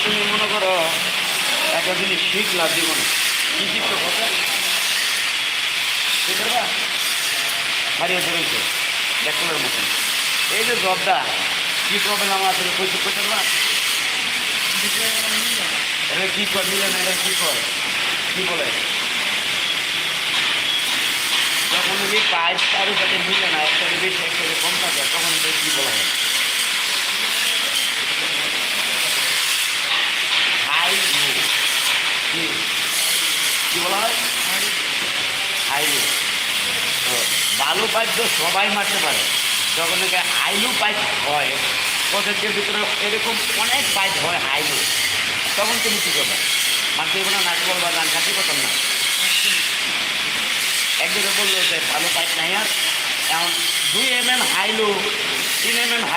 তুমি মনে করো একটা জিনিস শিখলাম জীবনে, কি শিখছো কথা শিখবা হারিয়ে ধরেছে দেখলের মতন। এই যে জবটা কি প্রবলেম আছে কইতে করতে পারবা? এটা কি কর মিলে না, এটা কি কর কি বলে যখন যদি পাইপ কারোর সাথে মিলে না, একটা বেশি একটা কম থাকে, তখন এটা কি বলা হয়? High low. কি কি বলা হয়? High low. তো বালু পাইপ তো সবাই মারতে পারে, যখন নাকি হাইলু পাইপ হয় প্রজেক্টের ভিতরে এরকম অনেক পাইপ হয় হাইলু, তখন তুমি কী করবে? মারতে কোনো নাচ বলবা গান খাতে করতাম না। একদিকে বললো যে ভালো পাইপ নাই, আর এখন 2 mm হাইলু 3 mm